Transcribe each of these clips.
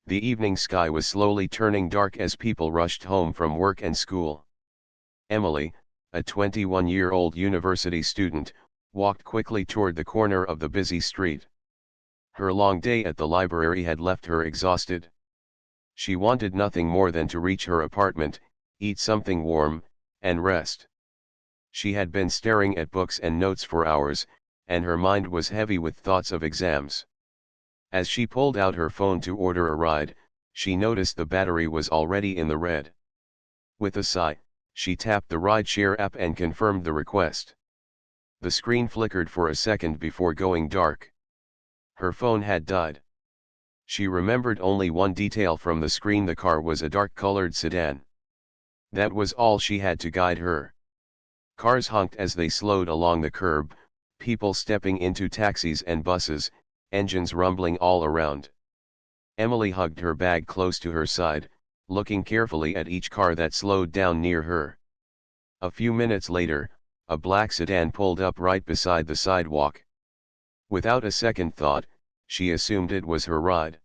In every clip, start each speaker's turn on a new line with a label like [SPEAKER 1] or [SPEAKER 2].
[SPEAKER 1] The evening sky was slowly turning dark as people rushed home from work and school. Emily, a 21-year-old university student, walked quickly toward the corner of the busy street. Her long day at the library had left her exhausted. She wanted nothing more than to reach her apartment, eat something warm, and rest. She had been staring at books and notes for hours, and her mind was heavy with thoughts of exams. As she pulled out her phone to order a ride, she noticed the battery was already in the red. With a sigh, she tapped the rideshare app and confirmed the request. The screen flickered for a second before going dark. Her phone had died. She remembered only one detail from the screen: the car was a dark-colored sedan. That was all she had to guide her. Cars honked as they slowed along the curb, people stepping into taxis and buses, engines rumbling all around. Emily hugged her bag close to her side, looking carefully at each car that slowed down near her. A few minutes later, a black sedan pulled up right beside the sidewalk. Without a second thought, she assumed it was her ride.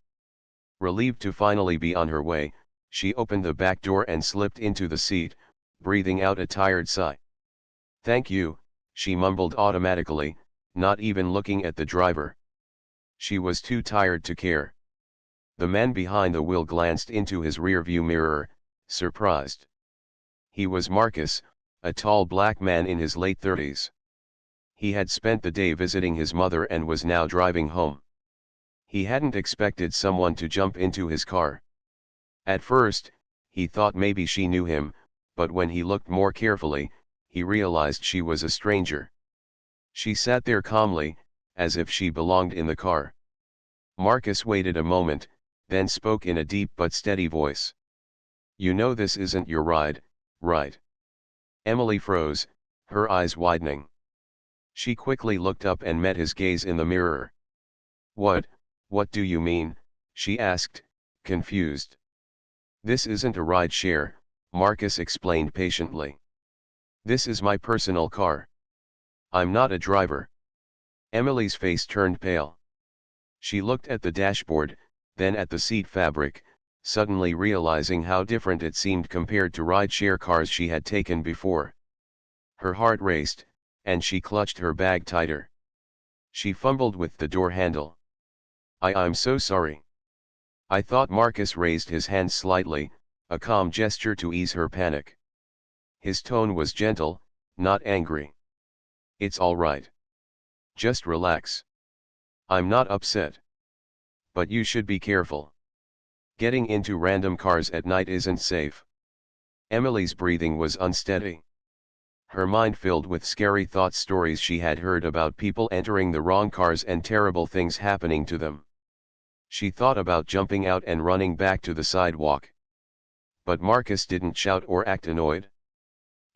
[SPEAKER 1] Relieved to finally be on her way, she opened the back door and slipped into the seat, breathing out a tired sigh. "Thank you," she mumbled automatically, not even looking at the driver. She was too tired to care. The man behind the wheel glanced into his rearview mirror, surprised. He was Marcus, a tall black man in his late 30s. He had spent the day visiting his mother and was now driving home. He hadn't expected someone to jump into his car. At first, he thought maybe she knew him, but when he looked more carefully, he realized she was a stranger. She sat there calmly, as if she belonged in the car. Marcus waited a moment, then spoke in a deep but steady voice. "You know this isn't your ride, right?" Emily froze, her eyes widening. She quickly looked up and met his gaze in the mirror. What do you mean?" she asked, confused. "This isn't a ride share," Marcus explained patiently. "This is my personal car. I'm not a driver." Emily's face turned pale. She looked at the dashboard, then at the seat fabric, suddenly realizing how different it seemed compared to ride-share cars she had taken before. Her heart raced, and she clutched her bag tighter. She fumbled with the door handle. I'm so sorry." "I thought." Marcus raised his hand slightly, a calm gesture to ease her panic. His tone was gentle, not angry. "It's all right. Just relax. I'm not upset. But you should be careful. Getting into random cars at night isn't safe." Emily's breathing was unsteady. Her mind filled with scary thoughts, stories she had heard about people entering the wrong cars and terrible things happening to them. She thought about jumping out and running back to the sidewalk. But Marcus didn't shout or act annoyed.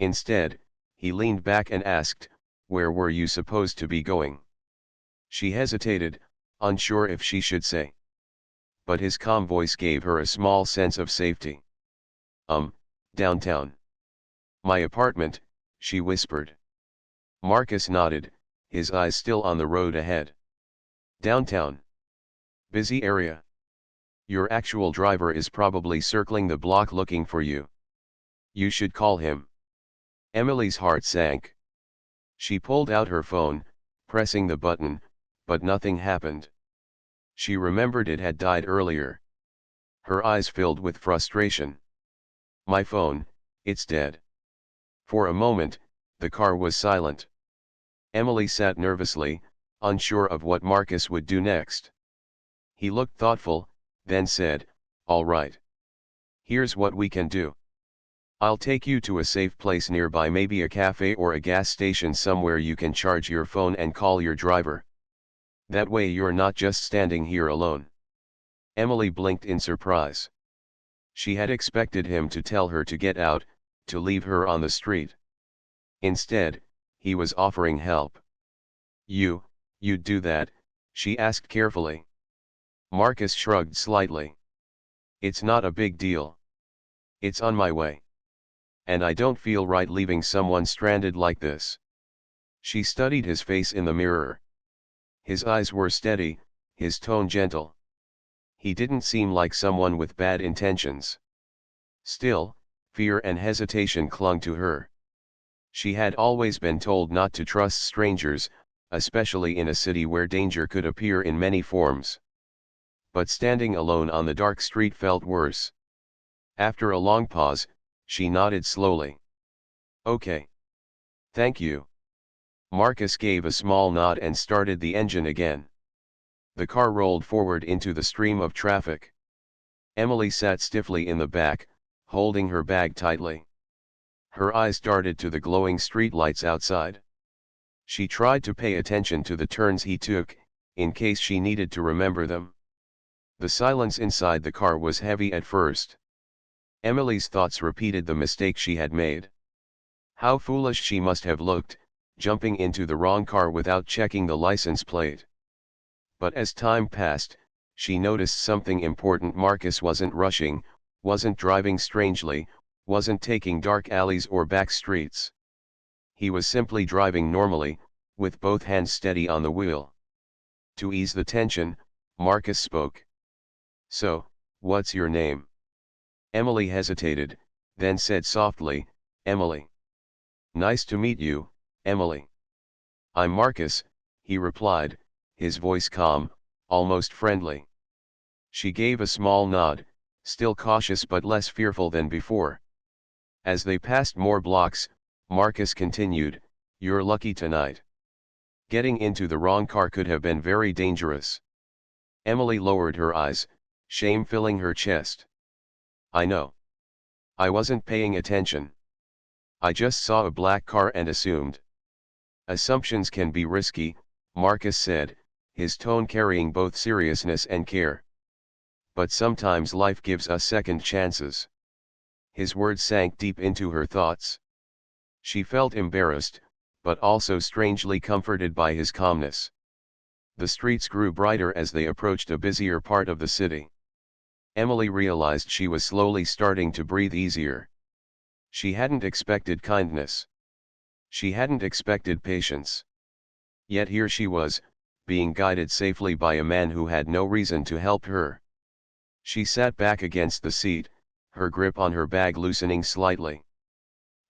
[SPEAKER 1] Instead, he leaned back and asked, "Where were you supposed to be going?" She hesitated, unsure if she should say. But his calm voice gave her a small sense of safety. Downtown. My apartment," she whispered. Marcus nodded, his eyes still on the road ahead. "Downtown. Busy area. Your actual driver is probably circling the block looking for you. You should call him." Emily's heart sank. She pulled out her phone, pressing the button, but nothing happened. She remembered it had died earlier. Her eyes filled with frustration. "My phone, it's dead." For a moment, the car was silent. Emily sat nervously, unsure of what Marcus would do next. He looked thoughtful, then said, "All right. Here's what we can do. I'll take you to a safe place nearby, maybe a cafe or a gas station somewhere you can charge your phone and call your driver. That way you're not just standing here alone." Emily blinked in surprise. She had expected him to tell her to get out, to leave her on the street. Instead, he was offering help. You'd do that?" she asked carefully. Marcus shrugged slightly. "It's not a big deal. It's on my way. And I don't feel right leaving someone stranded like this." She studied his face in the mirror. His eyes were steady, his tone gentle. He didn't seem like someone with bad intentions. Still, fear and hesitation clung to her. She had always been told not to trust strangers, especially in a city where danger could appear in many forms. But standing alone on the dark street felt worse. After a long pause, she nodded slowly. "Okay. Thank you." Marcus gave a small nod and started the engine again. The car rolled forward into the stream of traffic. Emily sat stiffly in the back, holding her bag tightly. Her eyes darted to the glowing streetlights outside. She tried to pay attention to the turns he took, in case she needed to remember them. The silence inside the car was heavy at first. Emily's thoughts repeated the mistake she had made. How foolish she must have looked, jumping into the wrong car without checking the license plate. But as time passed, she noticed something important. Marcus wasn't rushing, wasn't driving strangely, wasn't taking dark alleys or back streets. He was simply driving normally, with both hands steady on the wheel. To ease the tension, Marcus spoke. "So, what's your name?" Emily hesitated, then said softly, "Emily." "Nice to meet you, Emily." "I'm Marcus," he replied, his voice calm, almost friendly. She gave a small nod, still cautious but less fearful than before. As they passed more blocks, Marcus continued, "You're lucky tonight. Getting into the wrong car could have been very dangerous." Emily lowered her eyes, shame filling her chest. "I know. I wasn't paying attention. I just saw a black car and assumed." "Assumptions can be risky," Marcus said, his tone carrying both seriousness and care. "But sometimes life gives us second chances." His words sank deep into her thoughts. She felt embarrassed, but also strangely comforted by his calmness. The streets grew brighter as they approached a busier part of the city. Emily realized she was slowly starting to breathe easier. She hadn't expected kindness. She hadn't expected patience. Yet here she was, being guided safely by a man who had no reason to help her. She sat back against the seat, her grip on her bag loosening slightly.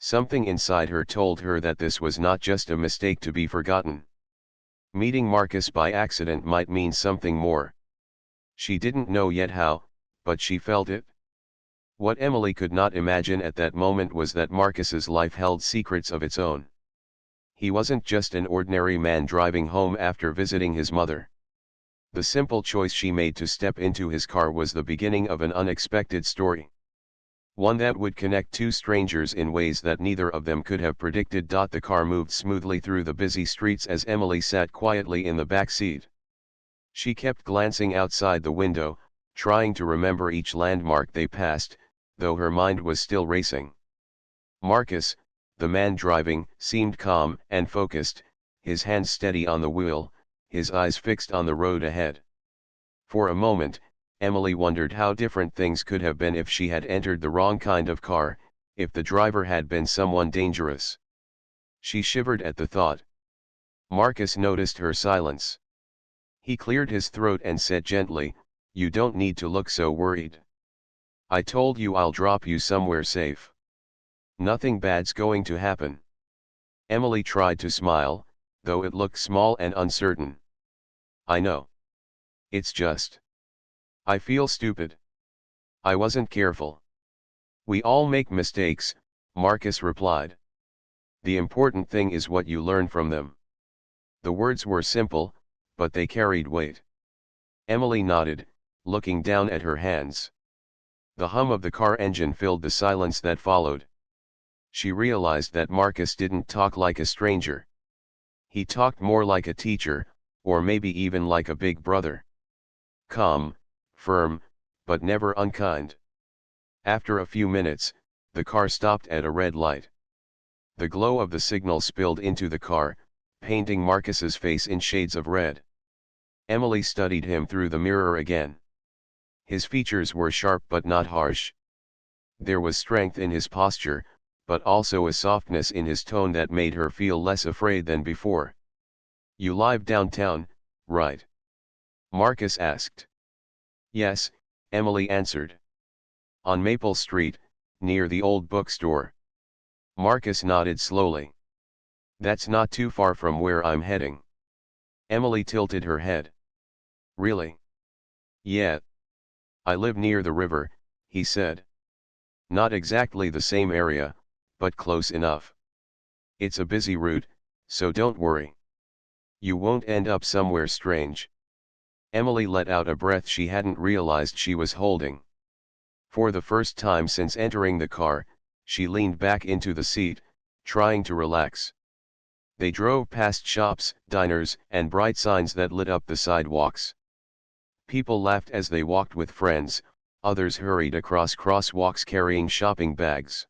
[SPEAKER 1] Something inside her told her that this was not just a mistake to be forgotten. Meeting Marcus by accident might mean something more. She didn't know yet how, but she felt it. What Emily could not imagine at that moment was that Marcus's life held secrets of its own. He wasn't just an ordinary man driving home after visiting his mother. The simple choice she made to step into his car was the beginning of an unexpected story. One that would connect two strangers in ways that neither of them could have predicted. The car moved smoothly through the busy streets as Emily sat quietly in the back seat. She kept glancing outside the window, trying to remember each landmark they passed, though her mind was still racing. Marcus, the man driving, seemed calm and focused, his hands steady on the wheel, his eyes fixed on the road ahead. For a moment, Emily wondered how different things could have been if she had entered the wrong kind of car, if the driver had been someone dangerous. She shivered at the thought. Marcus noticed her silence. He cleared his throat and said gently, "You don't need to look so worried. I told you I'll drop you somewhere safe. Nothing bad's going to happen." Emily tried to smile, though it looked small and uncertain. "I know. It's just. I feel stupid. I wasn't careful." "We all make mistakes," Marcus replied. "The important thing is what you learn from them." The words were simple, but they carried weight. Emily nodded, looking down at her hands. The hum of the car engine filled the silence that followed. She realized that Marcus didn't talk like a stranger. He talked more like a teacher, or maybe even like a big brother. Calm, firm, but never unkind. After a few minutes, the car stopped at a red light. The glow of the signal spilled into the car, painting Marcus's face in shades of red. Emily studied him through the mirror again. His features were sharp but not harsh. There was strength in his posture, but also a softness in his tone that made her feel less afraid than before. "You live downtown, right?" Marcus asked. Yes, Emily answered. On Maple Street, near the old bookstore. Marcus nodded slowly. That's not too far from where I'm heading. Emily tilted her head. Really? Yeah. I live near the river, he said. Not exactly the same area, but close enough. It's a busy route, so don't worry. You won't end up somewhere strange. Emily let out a breath she hadn't realized she was holding. For the first time since entering the car, she leaned back into the seat, trying to relax. They drove past shops, diners, and bright signs that lit up the sidewalks. People laughed as they walked with friends, others hurried across crosswalks carrying shopping bags.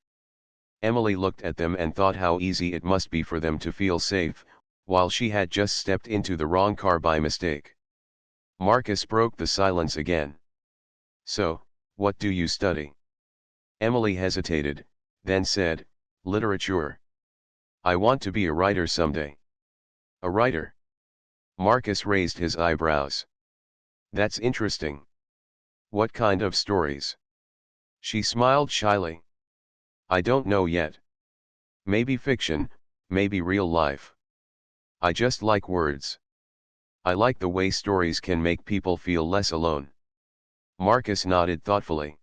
[SPEAKER 1] Emily looked at them and thought how easy it must be for them to feel safe, while she had just stepped into the wrong car by mistake. Marcus broke the silence again. So, what do you study? Emily hesitated, then said, literature. I want to be a writer someday. A writer? Marcus raised his eyebrows. That's interesting. What kind of stories? She smiled shyly. I don't know yet. Maybe fiction, maybe real life. I just like words. I like the way stories can make people feel less alone. Marcus nodded thoughtfully.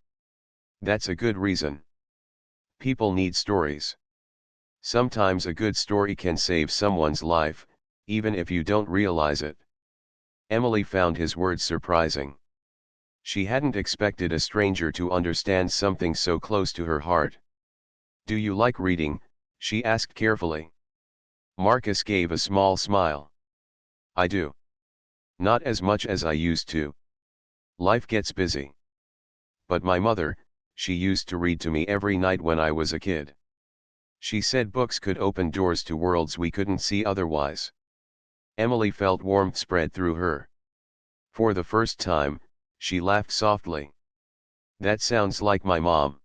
[SPEAKER 1] That's a good reason. People need stories. Sometimes a good story can save someone's life, even if you don't realize it. Emily found his words surprising. She hadn't expected a stranger to understand something so close to her heart. Do you like reading? She asked carefully. Marcus gave a small smile. I do. Not as much as I used to. Life gets busy. But my mother, she used to read to me every night when I was a kid. She said books could open doors to worlds we couldn't see otherwise. Emily felt warmth spread through her. For the first time, she laughed softly. That sounds like my mom.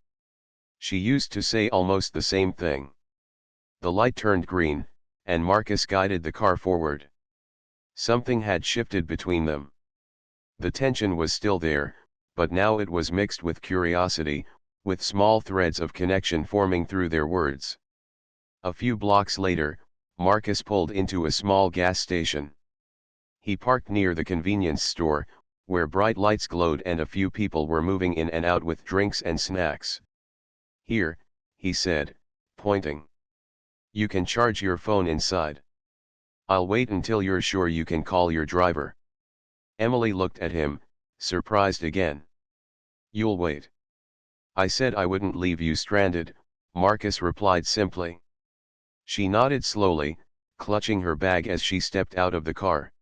[SPEAKER 1] She used to say almost the same thing. The light turned green, and Marcus guided the car forward. Something had shifted between them. The tension was still there, but now it was mixed with curiosity, with small threads of connection forming through their words. A few blocks later, Marcus pulled into a small gas station. He parked near the convenience store, where bright lights glowed and a few people were moving in and out with drinks and snacks. Here, he said, pointing. You can charge your phone inside. I'll wait until you're sure you can call your driver. Emily looked at him, surprised again. You'll wait. I said I wouldn't leave you stranded, Marcus replied simply. She nodded slowly, clutching her bag as she stepped out of the car.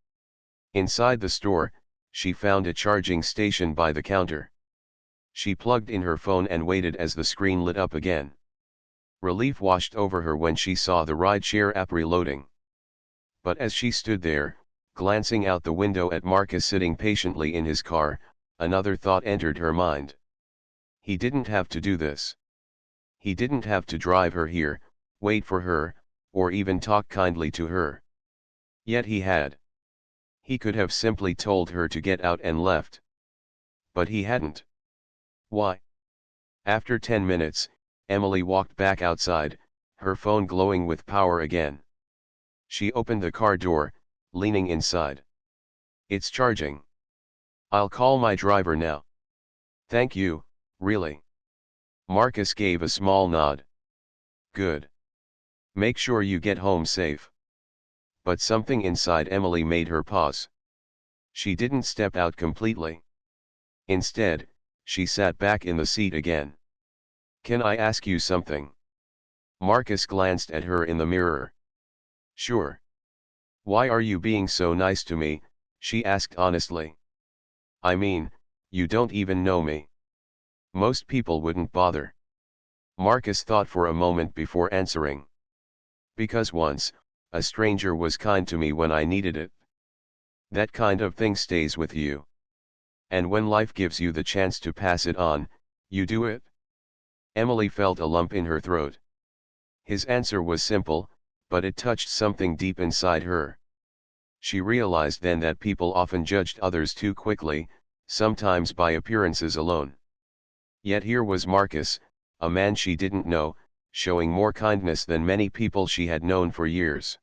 [SPEAKER 1] Inside the store, she found a charging station by the counter. She plugged in her phone and waited as the screen lit up again. Relief washed over her when she saw the rideshare app reloading. But as she stood there, glancing out the window at Marcus sitting patiently in his car, another thought entered her mind. He didn't have to do this. He didn't have to drive her here, wait for her, or even talk kindly to her. Yet he had. He could have simply told her to get out and left. But he hadn't. Why? After 10 minutes, Emily walked back outside, her phone glowing with power again. She opened the car door, leaning inside. It's charging. I'll call my driver now. Thank you, really. Marcus gave a small nod. Good. Make sure you get home safe. But something inside Emily made her pause. She didn't step out completely. Instead, she sat back in the seat again. Can I ask you something? Marcus glanced at her in the mirror. Sure. Why are you being so nice to me? She asked honestly. I mean, you don't even know me. Most people wouldn't bother. Marcus thought for a moment before answering. Because once, a stranger was kind to me when I needed it. That kind of thing stays with you. And when life gives you the chance to pass it on, you do it. Emily felt a lump in her throat. His answer was simple, but it touched something deep inside her. She realized then that people often judged others too quickly, sometimes by appearances alone. Yet here was Marcus, a man she didn't know, showing more kindness than many people she had known for years.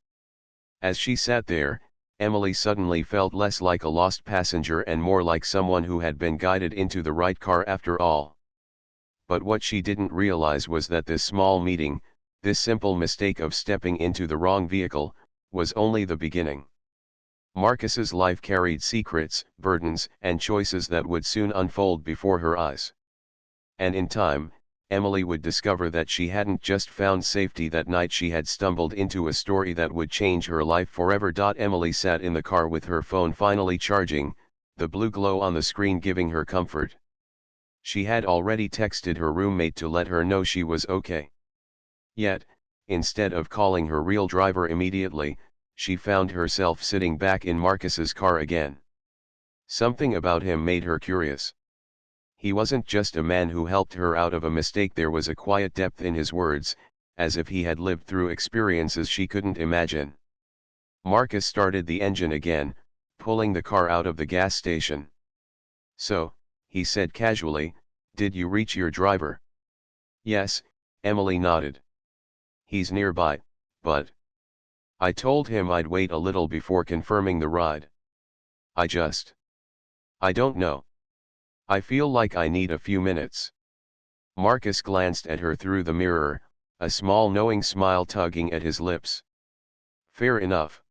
[SPEAKER 1] As she sat there, Emily suddenly felt less like a lost passenger and more like someone who had been guided into the right car after all. But what she didn't realize was that this small meeting, this simple mistake of stepping into the wrong vehicle, was only the beginning. Marcus's life carried secrets, burdens, and choices that would soon unfold before her eyes. And in time, Emily would discover that she hadn't just found safety that night, she had stumbled into a story that would change her life forever. Emily sat in the car with her phone finally charging, the blue glow on the screen giving her comfort. She had already texted her roommate to let her know she was okay. Yet, instead of calling her real driver immediately, she found herself sitting back in Marcus's car again. Something about him made her curious. He wasn't just a man who helped her out of a mistake, there was a quiet depth in his words, as if he had lived through experiences she couldn't imagine. Marcus started the engine again, pulling the car out of the gas station. "So," he said casually, "did you reach your driver?" "Yes," Emily nodded. "He's nearby, but I told him I'd wait a little before confirming the ride. I don't know. I feel like I need a few minutes." Marcus glanced at her through the mirror, a small knowing smile tugging at his lips. "Fair enough.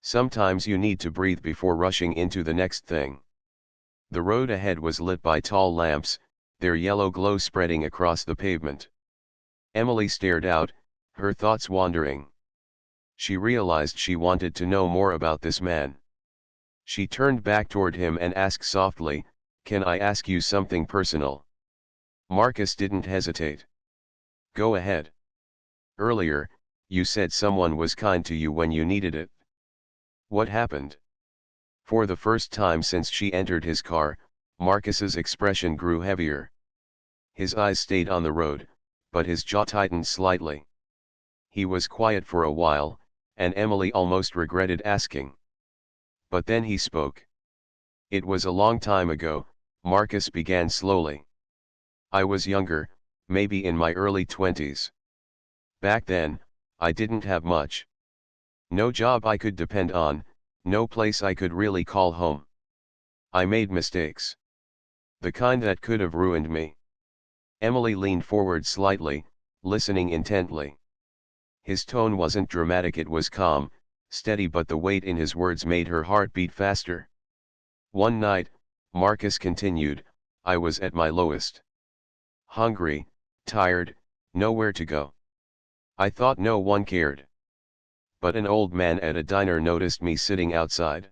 [SPEAKER 1] Sometimes you need to breathe before rushing into the next thing." The road ahead was lit by tall lamps, their yellow glow spreading across the pavement. Emily stared out, her thoughts wandering. She realized she wanted to know more about this man. She turned back toward him and asked softly, "Can I ask you something personal?" Marcus didn't hesitate. "Go ahead. Earlier, you said someone was kind to you when you needed it. What happened?" For the first time since she entered his car, Marcus's expression grew heavier. His eyes stayed on the road, but his jaw tightened slightly. He was quiet for a while, and Emily almost regretted asking. But then he spoke. "It was a long time ago," Marcus began slowly. "I was younger, maybe in my early 20s. Back then, I didn't have much. No job I could depend on, no place I could really call home. I made mistakes. The kind that could have ruined me." Emily leaned forward slightly, listening intently. His tone wasn't dramatic, it was calm, steady, but the weight in his words made her heart beat faster. "One night," Marcus continued, "I was at my lowest. Hungry, tired, nowhere to go. I thought no one cared. But an old man at a diner noticed me sitting outside.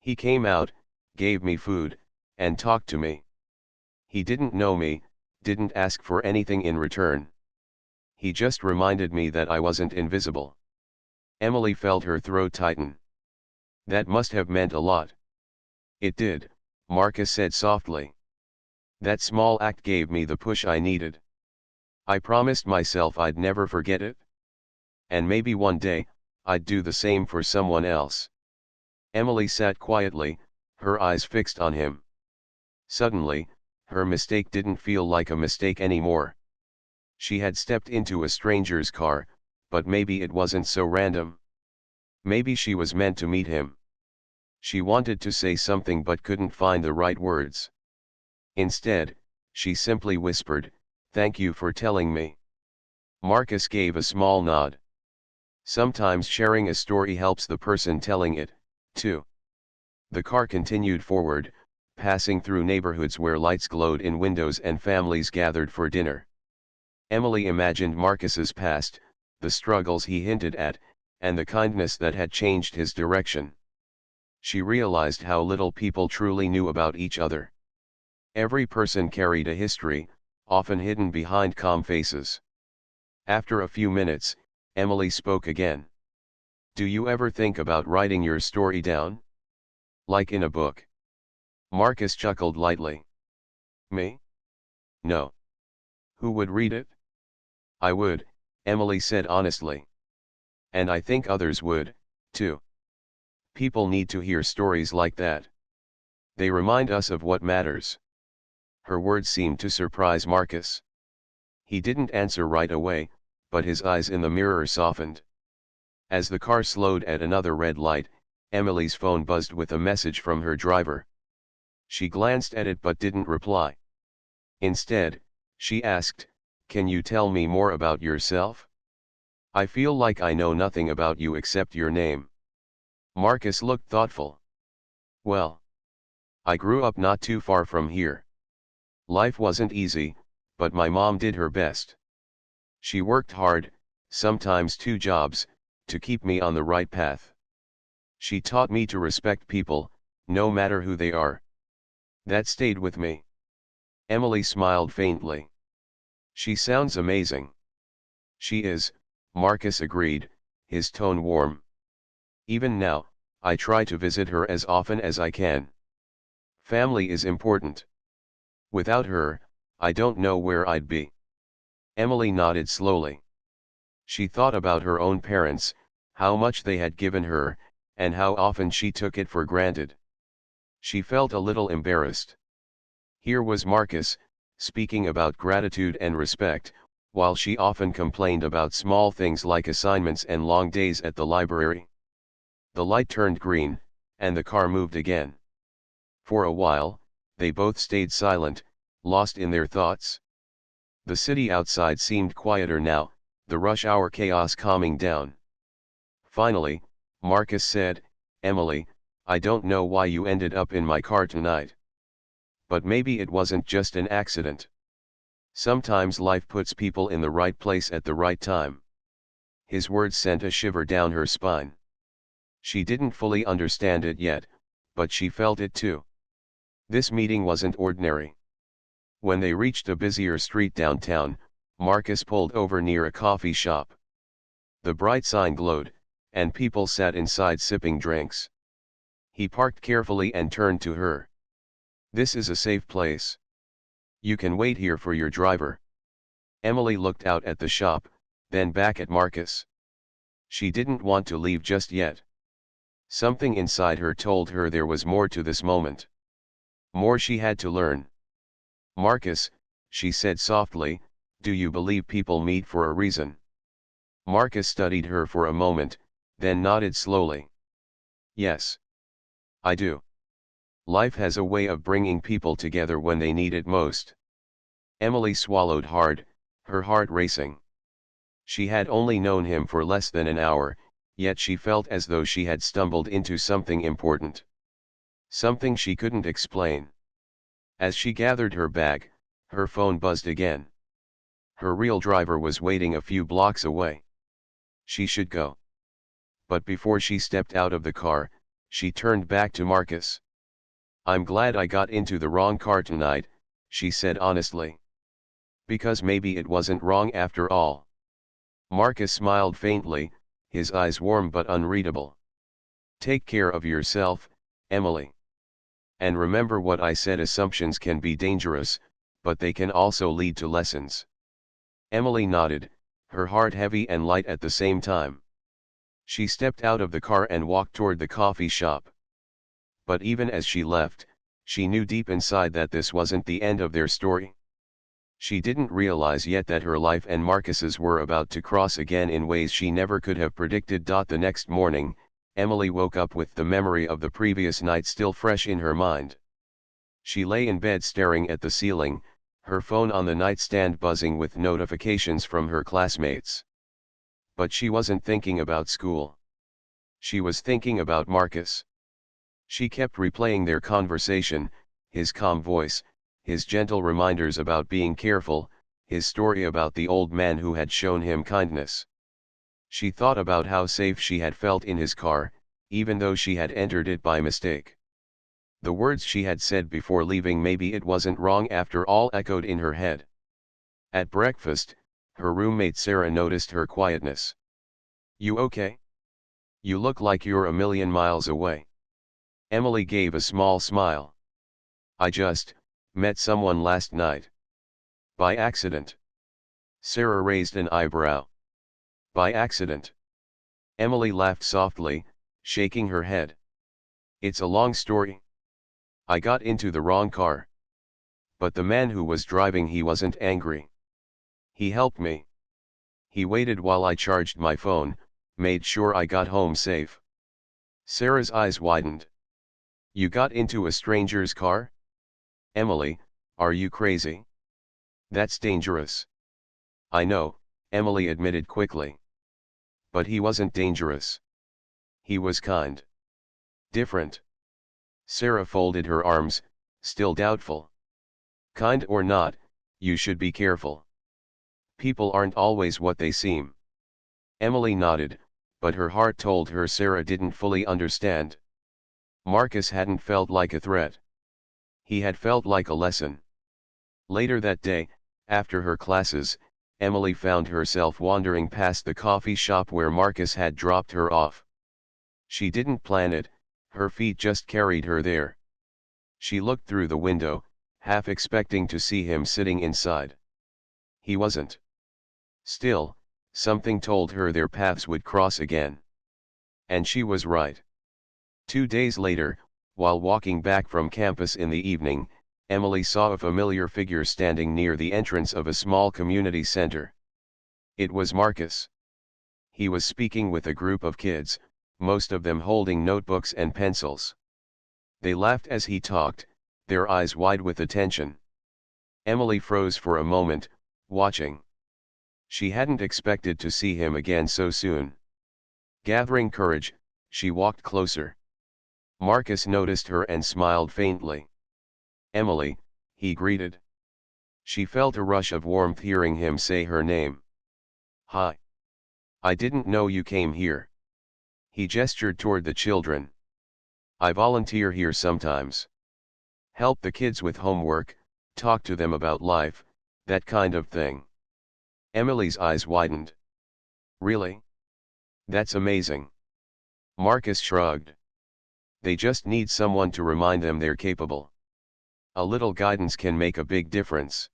[SPEAKER 1] He came out, gave me food, and talked to me. He didn't know me, didn't ask for anything in return. He just reminded me that I wasn't invisible." Emily felt her throat tighten. "That must have meant a lot." "It did," Marcus said softly. "That small act gave me the push I needed. I promised myself I'd never forget it. And maybe one day, I'd do the same for someone else." Emily sat quietly, her eyes fixed on him. Suddenly, her mistake didn't feel like a mistake anymore. She had stepped into a stranger's car, but maybe it wasn't so random. Maybe she was meant to meet him. She wanted to say something but couldn't find the right words. Instead, she simply whispered, "Thank you for telling me." Marcus gave a small nod. Sometimes sharing a story helps the person telling it, too. The car continued forward, passing through neighborhoods where lights glowed in windows and families gathered for dinner. Emily imagined Marcus's past, the struggles he hinted at, and the kindness that had changed his direction. She realized how little people truly knew about each other. Every person carried a history, often hidden behind calm faces. After a few minutes, Emily spoke again. "Do you ever think about writing your story down? Like in a book?" Marcus chuckled lightly. "Me? No. Who would read it?" "I would," Emily said honestly. "And I think others would, too. People need to hear stories like that." They remind us of what matters. Her words seemed to surprise Marcus. He didn't answer right away, but his eyes in the mirror softened. As the car slowed at another red light, Emily's phone buzzed with a message from her driver. She glanced at it but didn't reply. Instead, she asked, "Can you tell me more about yourself? I feel like I know nothing about you except your name." Marcus looked thoughtful. "Well, I grew up not too far from here. Life wasn't easy, but my mom did her best. She worked hard, sometimes 2 jobs, to keep me on the right path. She taught me to respect people, no matter who they are. That stayed with me." Emily smiled faintly. "She sounds amazing." "She is," Marcus agreed, his tone warm. "Even now, I try to visit her as often as I can. Family is important. Without her, I don't know where I'd be." Emily nodded slowly. She thought about her own parents, how much they had given her, and how often she took it for granted. She felt a little embarrassed. Here was Marcus, speaking about gratitude and respect, while she often complained about small things like assignments and long days at the library. The light turned green, and the car moved again. For a while, they both stayed silent, lost in their thoughts. The city outside seemed quieter now, the rush hour chaos calming down. Finally, Marcus said, "Emily, I don't know why you ended up in my car tonight. But maybe it wasn't just an accident. Sometimes life puts people in the right place at the right time." His words sent a shiver down her spine. She didn't fully understand it yet, but she felt it too. This meeting wasn't ordinary. When they reached a busier street downtown, Marcus pulled over near a coffee shop. The bright sign glowed, and people sat inside sipping drinks. He parked carefully and turned to her. "This is a safe place. You can wait here for your driver." Emily looked out at the shop, then back at Marcus. She didn't want to leave just yet. Something inside her told her there was more to this moment. More she had to learn. "Marcus," she said softly, "do you believe people meet for a reason?" Marcus studied her for a moment, then nodded slowly. "Yes. I do. Life has a way of bringing people together when they need it most." Emily swallowed hard, her heart racing. She had only known him for less than an hour, yet she felt as though she had stumbled into something important. Something she couldn't explain. As she gathered her bag, her phone buzzed again. Her real driver was waiting a few blocks away. She should go. But before she stepped out of the car, she turned back to Marcus. "I'm glad I got into the wrong car tonight," she said honestly. "Because maybe it wasn't wrong after all." Marcus smiled faintly, his eyes warm but unreadable. "Take care of yourself, Emily. And remember what I said, assumptions can be dangerous, but they can also lead to lessons." Emily nodded, her heart heavy and light at the same time. She stepped out of the car and walked toward the coffee shop. But even as she left, she knew deep inside that this wasn't the end of their story. She didn't realize yet that her life and Marcus's were about to cross again in ways she never could have predicted. The next morning, Emily woke up with the memory of the previous night still fresh in her mind. She lay in bed staring at the ceiling, her phone on the nightstand buzzing with notifications from her classmates. But she wasn't thinking about school. She was thinking about Marcus. She kept replaying their conversation, his calm voice, his gentle reminders about being careful, his story about the old man who had shown him kindness. She thought about how safe she had felt in his car, even though she had entered it by mistake. The words she had said before leaving, "maybe it wasn't wrong after all," echoed in her head. At breakfast, her roommate Sarah noticed her quietness. "You okay? You look like you're a million miles away." Emily gave a small smile. "I just met someone last night." "By accident?" Sarah raised an eyebrow. "By accident?" Emily laughed softly, shaking her head. "It's a long story. I got into the wrong car. But the man who was driving, he wasn't angry. He helped me. He waited while I charged my phone, made sure I got home safe. Sarah's eyes widened. You got into a stranger's car? Emily, are you crazy? That's dangerous. I know, Emily admitted quickly. But he wasn't dangerous. He was kind. Different. Sarah folded her arms, still doubtful. Kind or not, you should be careful. People aren't always what they seem. Emily nodded, but her heart told her Sarah didn't fully understand. Marcus hadn't felt like a threat. He had felt like a lesson. Later that day, after her classes, Emily found herself wandering past the coffee shop where Marcus had dropped her off. She didn't plan it, her feet just carried her there. She looked through the window, half expecting to see him sitting inside. He wasn't. Still, something told her their paths would cross again. And she was right. 2 days later, while walking back from campus in the evening, Emily saw a familiar figure standing near the entrance of a small community center. It was Marcus. He was speaking with a group of kids, most of them holding notebooks and pencils. They laughed as he talked, their eyes wide with attention. Emily froze for a moment, watching. She hadn't expected to see him again so soon. Gathering courage, she walked closer. Marcus noticed her and smiled faintly. Emily, he greeted. She felt a rush of warmth hearing him say her name. Hi. I didn't know you came here. He gestured toward the children. I volunteer here sometimes. Help the kids with homework, talk to them about life, that kind of thing. Emily's eyes widened. Really? That's amazing. Marcus shrugged. They just need someone to remind them they're capable. A little guidance can make a big difference.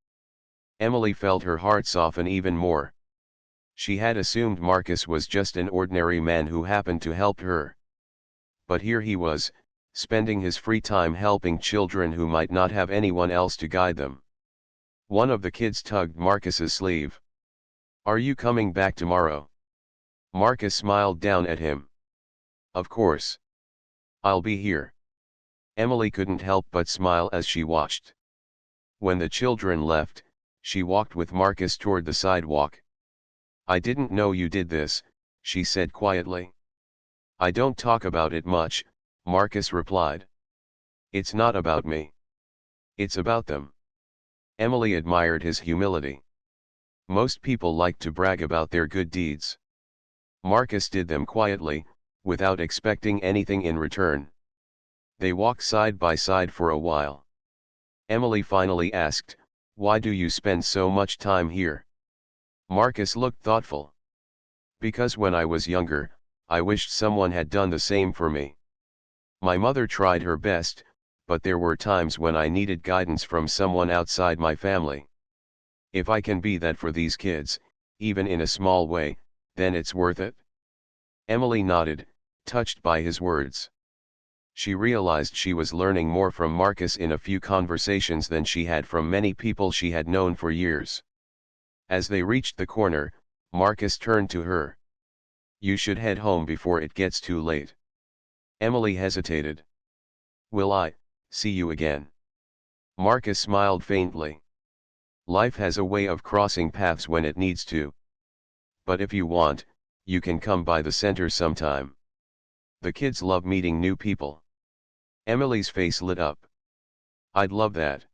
[SPEAKER 1] Emily felt her heart soften even more. She had assumed Marcus was just an ordinary man who happened to help her. But here he was, spending his free time helping children who might not have anyone else to guide them. One of the kids tugged Marcus's sleeve. Are you coming back tomorrow? Marcus smiled down at him. Of course. I'll be here. Emily couldn't help but smile as she watched. When the children left, she walked with Marcus toward the sidewalk. I didn't know you did this, she said quietly. I don't talk about it much, Marcus replied. It's not about me. It's about them. Emily admired his humility. Most people like to brag about their good deeds. Marcus did them quietly, without expecting anything in return. They walked side by side for a while. Emily finally asked, why do you spend so much time here? Marcus looked thoughtful. Because when I was younger, I wished someone had done the same for me. My mother tried her best, but there were times when I needed guidance from someone outside my family. If I can be that for these kids, even in a small way, then it's worth it. Emily nodded, touched by his words. She realized she was learning more from Marcus in a few conversations than she had from many people she had known for years. As they reached the corner, Marcus turned to her. You should head home before it gets too late. Emily hesitated. Will I see you again? Marcus smiled faintly. Life has a way of crossing paths when it needs to. But if you want, you can come by the center sometime. The kids love meeting new people. Emily's face lit up. I'd love that.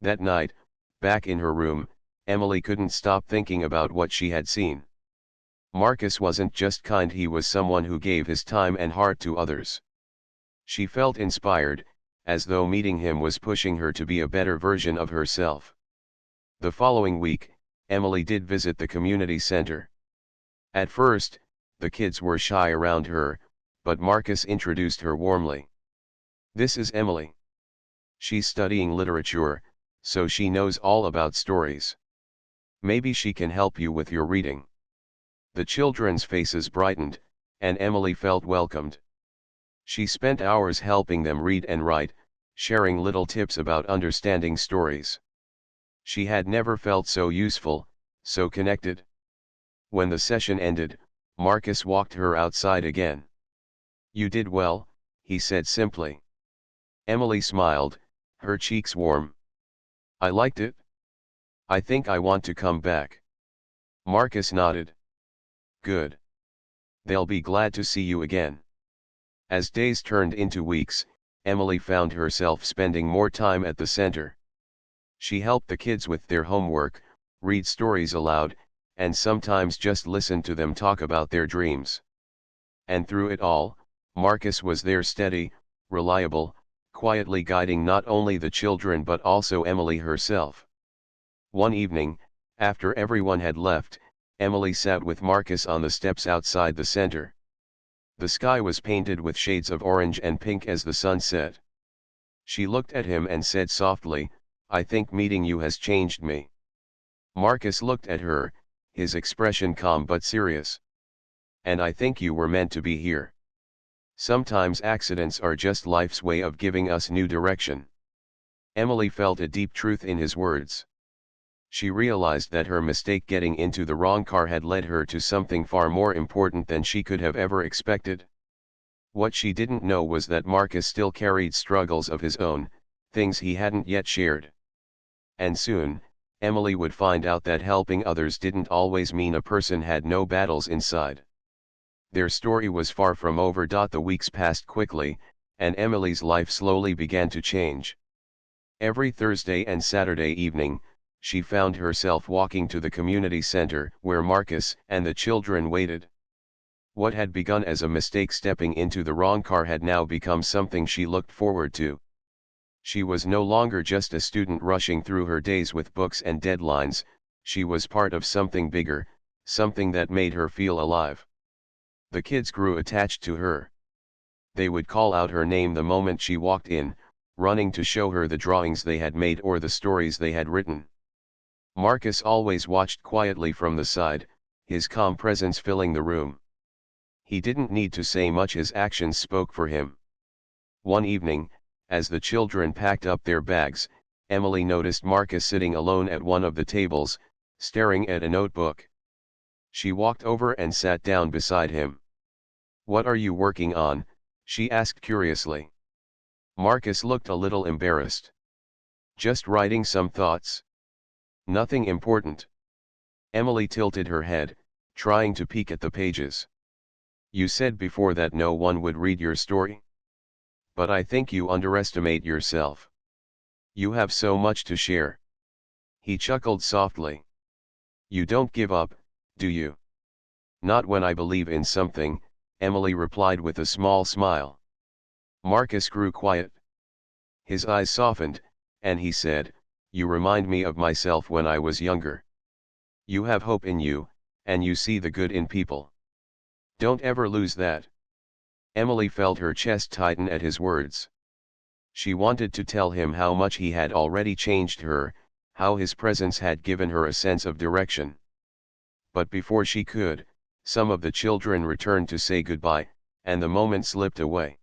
[SPEAKER 1] That night, back in her room, Emily couldn't stop thinking about what she had seen. Marcus wasn't just kind, he was someone who gave his time and heart to others. She felt inspired, as though meeting him was pushing her to be a better version of herself. The following week, Emily did visit the community center. At first, the kids were shy around her, but Marcus introduced her warmly. This is Emily. She's studying literature, so she knows all about stories. Maybe she can help you with your reading. The children's faces brightened, and Emily felt welcomed. She spent hours helping them read and write, sharing little tips about understanding stories. She had never felt so useful, so connected. When the session ended, Marcus walked her outside again. "You did well," he said simply. Emily smiled, her cheeks warm. "I liked it. I think I want to come back." Marcus nodded. "Good. They'll be glad to see you again." As days turned into weeks, Emily found herself spending more time at the center. She helped the kids with their homework, read stories aloud, and sometimes just listened to them talk about their dreams. And through it all, Marcus was there, steady, reliable, quietly guiding not only the children but also Emily herself. One evening, after everyone had left, Emily sat with Marcus on the steps outside the center. The sky was painted with shades of orange and pink as the sun set. She looked at him and said softly, "I think meeting you has changed me." Marcus looked at her, his expression calm but serious. "And I think you were meant to be here. Sometimes accidents are just life's way of giving us new direction." Emily felt a deep truth in his words. She realized that her mistake getting into the wrong car had led her to something far more important than she could have ever expected. What she didn't know was that Marcus still carried struggles of his own, things he hadn't yet shared. And soon, Emily would find out that helping others didn't always mean a person had no battles inside. Their story was far from over. The weeks passed quickly, and Emily's life slowly began to change. Every Thursday and Saturday evening, she found herself walking to the community center where Marcus and the children waited. What had begun as a mistake, stepping into the wrong car, had now become something she looked forward to. She was no longer just a student rushing through her days with books and deadlines. She was part of something bigger, something that made her feel alive. The kids grew attached to her. They would call out her name the moment she walked in, running to show her the drawings they had made or the stories they had written. Marcus always watched quietly from the side, his calm presence filling the room. He didn't need to say much, his actions spoke for him. One evening, as the children packed up their bags, Emily noticed Marcus sitting alone at one of the tables, staring at a notebook. She walked over and sat down beside him. "What are you working on?" she asked curiously. Marcus looked a little embarrassed. "Just writing some thoughts. Nothing important." Emily tilted her head, trying to peek at the pages. "You said before that no one would read your story. But I think you underestimate yourself. You have so much to share." He chuckled softly. "You don't give up, do you?" "Not when I believe in something," Emily replied with a small smile. Marcus grew quiet. His eyes softened, and he said, "You remind me of myself when I was younger. You have hope in you, and you see the good in people. Don't ever lose that." Emily felt her chest tighten at his words. She wanted to tell him how much he had already changed her, how his presence had given her a sense of direction. But before she could, some of the children returned to say goodbye, and the moment slipped away.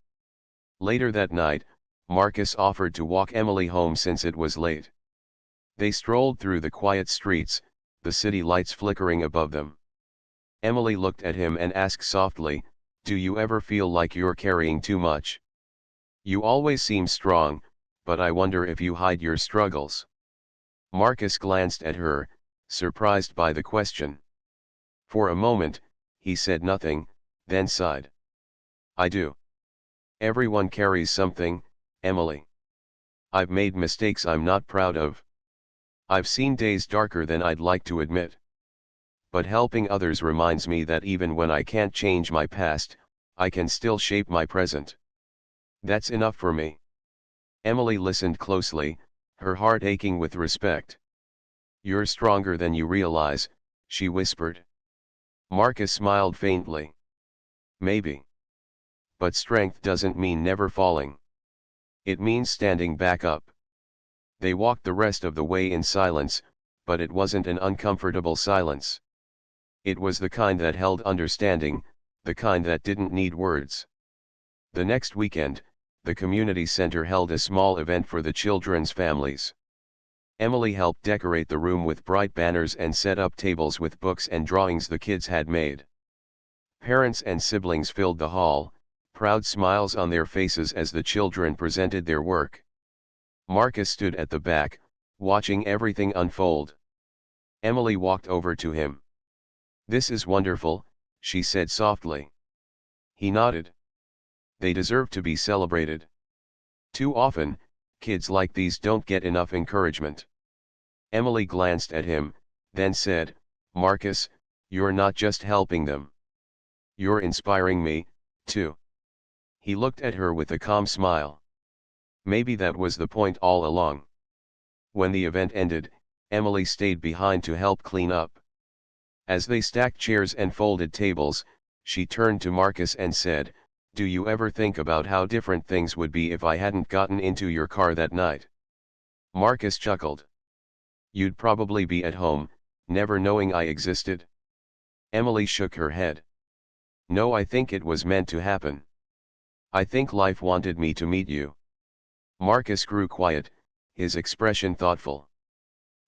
[SPEAKER 1] Later that night, Marcus offered to walk Emily home since it was late. They strolled through the quiet streets, the city lights flickering above them. Emily looked at him and asked softly, "Do you ever feel like you're carrying too much? You always seem strong, but I wonder if you hide your struggles." Marcus glanced at her, surprised by the question. For a moment, he said nothing, then sighed. "I do. Everyone carries something, Emily. I've made mistakes I'm not proud of. I've seen days darker than I'd like to admit. But helping others reminds me that even when I can't change my past, I can still shape my present. That's enough for me." Emily listened closely, her heart aching with respect. "You're stronger than you realize," she whispered. Marcus smiled faintly. "Maybe. But strength doesn't mean never falling. It means standing back up." They walked the rest of the way in silence, but it wasn't an uncomfortable silence. It was the kind that held understanding, the kind that didn't need words. The next weekend, the community center held a small event for the children's families. Emily helped decorate the room with bright banners and set up tables with books and drawings the kids had made. Parents and siblings filled the hall, proud smiles on their faces as the children presented their work. Marcus stood at the back, watching everything unfold. Emily walked over to him. "This is wonderful," she said softly. He nodded. "They deserve to be celebrated. Too often, kids like these don't get enough encouragement." Emily glanced at him, then said, "Marcus, you're not just helping them. You're inspiring me, too." He looked at her with a calm smile. Maybe that was the point all along. When the event ended, Emily stayed behind to help clean up. As they stacked chairs and folded tables, she turned to Marcus and said, "Do you ever think about how different things would be if I hadn't gotten into your car that night?" Marcus chuckled. "You'd probably be at home, never knowing I existed." Emily shook her head. "No, I think it was meant to happen. I think life wanted me to meet you." Marcus grew quiet, his expression thoughtful.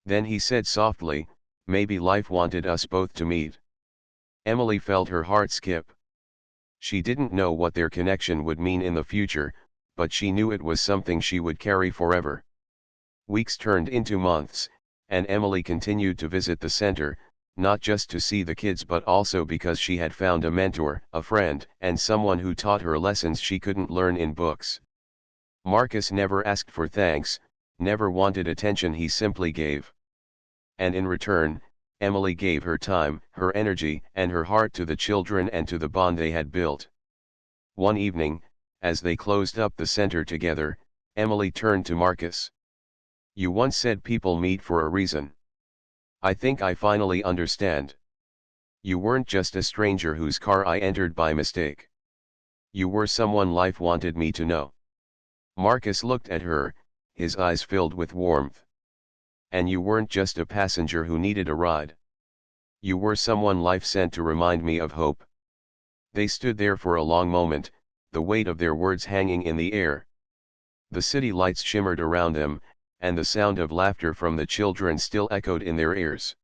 [SPEAKER 1] Then he said softly, "Maybe life wanted us both to meet." Emily felt her heart skip. She didn't know what their connection would mean in the future, but she knew it was something she would carry forever. Weeks turned into months, and Emily continued to visit the center, not just to see the kids but also because she had found a mentor, a friend, and someone who taught her lessons she couldn't learn in books. Marcus never asked for thanks, never wanted attention, he simply gave. And in return, Emily gave her time, her energy, and her heart to the children and to the bond they had built. One evening, as they closed up the center together, Emily turned to Marcus. "You once said people meet for a reason. I think I finally understand. You weren't just a stranger whose car I entered by mistake. You were someone life wanted me to know." Marcus looked at her, his eyes filled with warmth. "And you weren't just a passenger who needed a ride. You were someone life sent to remind me of hope." They stood there for a long moment, the weight of their words hanging in the air. The city lights shimmered around them, and the sound of laughter from the children still echoed in their ears.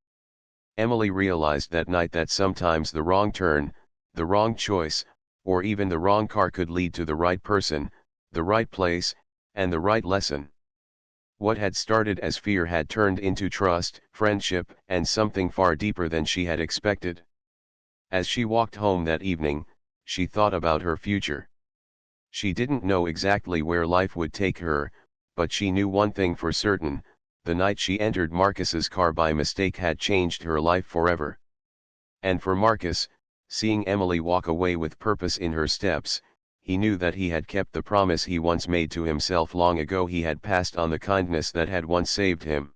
[SPEAKER 1] Emily realized that night that sometimes the wrong turn, the wrong choice, or even the wrong car could lead to the right person, the right place, and the right lesson. What had started as fear had turned into trust, friendship, and something far deeper than she had expected. As she walked home that evening, she thought about her future. She didn't know exactly where life would take her, but she knew one thing for certain: the night she entered Marcus's car by mistake had changed her life forever. And for Marcus, seeing Emily walk away with purpose in her steps, he knew that he had kept the promise he once made to himself long ago. He had passed on the kindness that had once saved him.